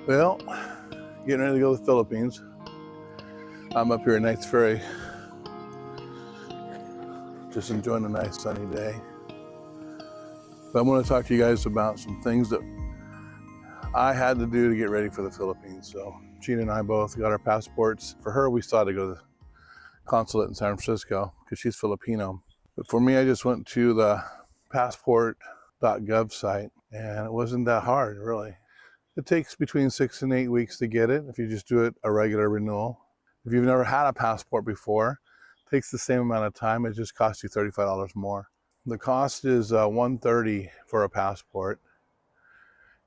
Well, getting ready to go to the Philippines. I'm up here at Knight's Ferry, just enjoying a nice sunny day. But I want to talk to you guys about some things that I had to do to get ready for the Philippines. So Gina and I both got our passports. For her, we still had to go to the consulate in San Francisco because she's Filipino. But for me, I just went to the passport.gov site, and it wasn't that hard, really. It takes between 6 and 8 weeks to get it if you just do it a regular renewal. If you've never had a passport before, it takes the same amount of time. It just costs you $35 more. The cost is $130 for a passport,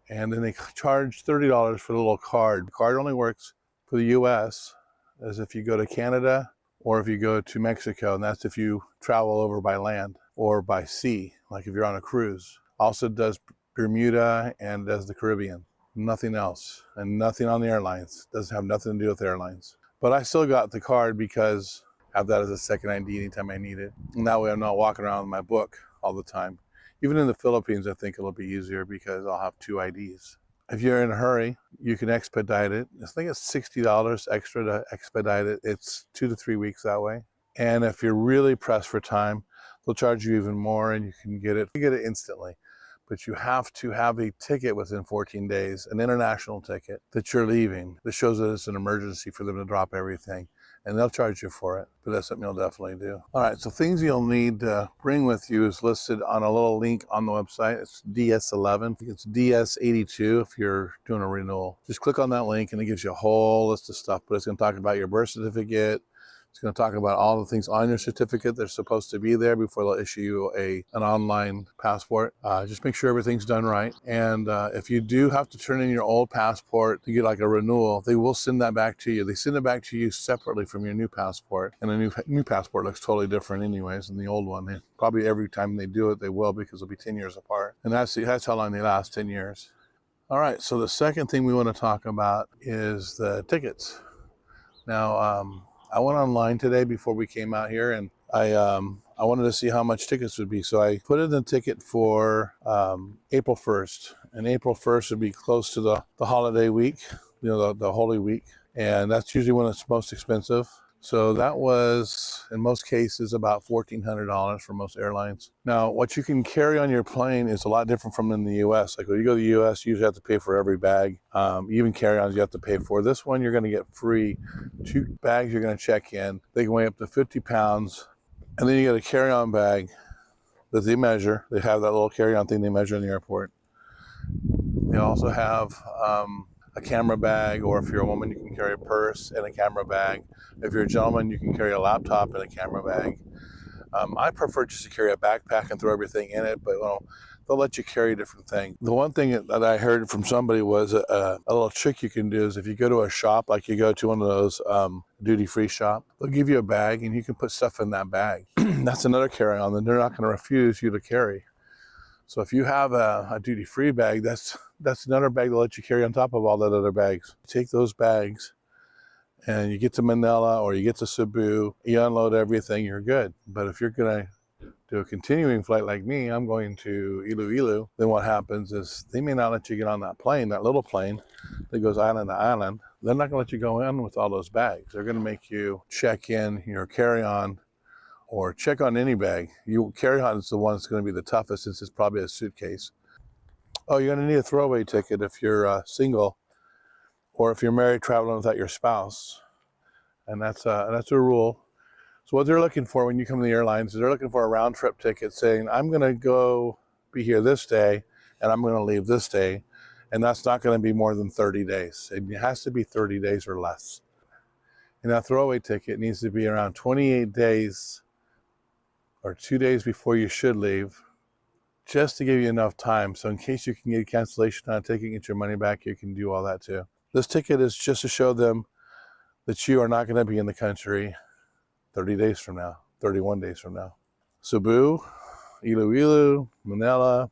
and then they charge $30 for the little card. The card only works for the US as if you go to Canada or if you go to Mexico, and that's if you travel over by land or by sea, like if you're on a cruise. Also does Bermuda and does the Caribbean. Nothing else, and nothing on the airlines. Doesn't have nothing to do with airlines. But I still got the card because I have that as a second ID anytime I need it. And that way I'm not walking around with my book all the time. Even in the Philippines, I think it'll be easier because I'll have 2 IDs. If you're in a hurry, you can expedite it. I think it's $60 extra to expedite it. It's 2 to 3 weeks that way. And if you're really pressed for time, they'll charge you even more, and you can get it instantly. But you have to have a ticket within 14 days, an international ticket that you're leaving that shows that it's an emergency for them to drop everything, and they'll charge you for it. But that's something you'll definitely do. All right, so things you'll need to bring with you is listed on a little link on the website. It's DS11. I think it's DS82 if you're doing a renewal. Just click on that link and it gives you a whole list of stuff, but it's going to talk about your birth certificate. It's going to talk about all the things on your certificate that are supposed to be there before they'll issue you an online passport. Just make sure everything's done right. And if you do have to turn in your old passport to get like a renewal, they will send that back to you. They send it back to you separately from your new passport. And a new passport looks totally different anyways than the old one. And probably every time they do it, they will, because it'll be 10 years apart. And that's how long they last, 10 years. All right, so the second thing we want to talk about is the tickets. Now, I went online today before we came out here, and I wanted to see how much tickets would be. So I put in the ticket for April 1st, and April 1st would be close to the holiday week, the Holy Week, and that's usually when it's most expensive. So that was, in most cases, about $1,400 for most airlines. Now, what you can carry on your plane is a lot different from in the U.S. Like when you go to the U.S., you usually have to pay for every bag. Even carry-ons you have to pay for. This one, you're going to get free 2 bags you're going to check in. They can weigh up to 50 pounds. And then you get a carry-on bag that they measure. They have that little carry-on thing they measure in the airport. They also have a camera bag, or if you're a woman, you can carry a purse and a camera bag. If you're a gentleman, you can carry a laptop and a camera bag. I prefer just to carry a backpack and throw everything in it, but they'll let you carry different things. The one thing that I heard from somebody was a little trick you can do is if you go to a shop, like you go to one of those duty-free shop, they'll give you a bag and you can put stuff in that bag. That's another carry-on that they're not going to refuse you to carry. So if you have a duty-free bag, that's another bag they'll let you carry on top of all that other bags. You take those bags and you get to Manila or you get to Cebu, you unload everything, you're good. But if you're going to do a continuing flight like me, I'm going to Iloilo, then what happens is they may not let you get on that plane, that little plane that goes island to island. They're not going to let you go in with all those bags. They're going to make you check in your carry-on or check on any bag. Your carry-on is the one that's going to be the toughest since it's probably a suitcase. Oh, you're going to need a throwaway ticket if you're single, or if you're married traveling without your spouse. And that's a rule. So what they're looking for when you come to the airlines is they're looking for a round trip ticket saying, I'm going to go be here this day and I'm going to leave this day. And that's not going to be more than 30 days. It has to be 30 days or less. And that throwaway ticket needs to be around 28 days or 2 days before you should leave, just to give you enough time. So in case you can get a cancellation on a ticket, get your money back, you can do all that too. This ticket is just to show them that you are not going to be in the country 30 days from now, 31 days from now. Cebu, Iloilo, Manila,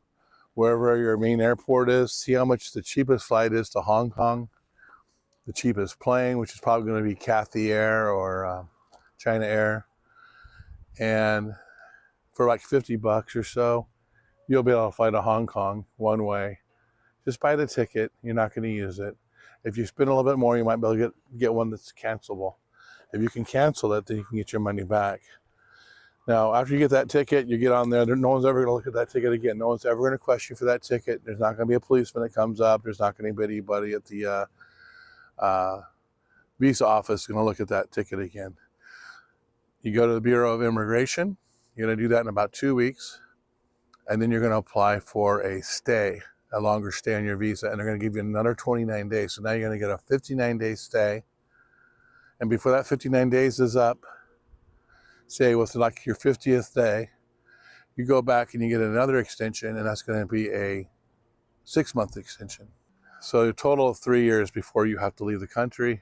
wherever your main airport is, see how much the cheapest flight is to Hong Kong, the cheapest plane, which is probably going to be Cathay Air or China Air. And for like 50 bucks or so, you'll be able to fly to Hong Kong one way. Just buy the ticket. You're not going to use it. If you spend a little bit more, you might be able to get one that's cancelable. If you can cancel it, then you can get your money back. Now, after you get that ticket, you get on there. No one's ever going to look at that ticket again. No one's ever going to question you for that ticket. There's not going to be a policeman that comes up. There's not going to be anybody at the visa office going to look at that ticket again. You go to the Bureau of Immigration. You're going to do that in about 2 weeks. And then you're going to apply for a stay, a longer stay on your visa. And they're going to give you another 29 days. So now you're going to get a 59-day stay. And before that 59 days is up, say with like your 50th day, you go back and you get another extension, and that's going to be a 6-month extension. So a total of 3 years before you have to leave the country,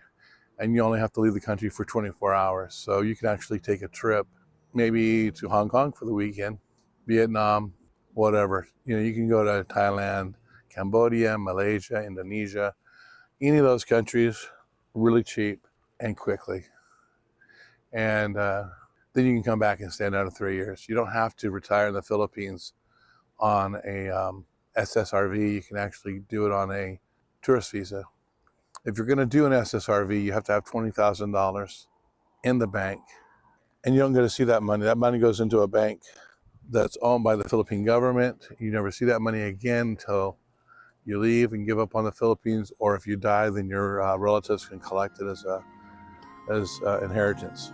and you only have to leave the country for 24 hours. So you can actually take a trip, maybe to Hong Kong for the weekend, Vietnam, whatever. You know, you can go to Thailand, Cambodia, Malaysia, Indonesia, any of those countries, really cheap and quickly. And then you can come back and stay another 3 years. You don't have to retire in the Philippines on a SSRV. You can actually do it on a tourist visa. If you're going to do an SSRV, you have to have $20,000 in the bank, and you don't get to see that money. That money goes into a bank that's owned by the Philippine government. You never see that money again until you leave and give up on the Philippines, or if you die, then your relatives can collect it as inheritance.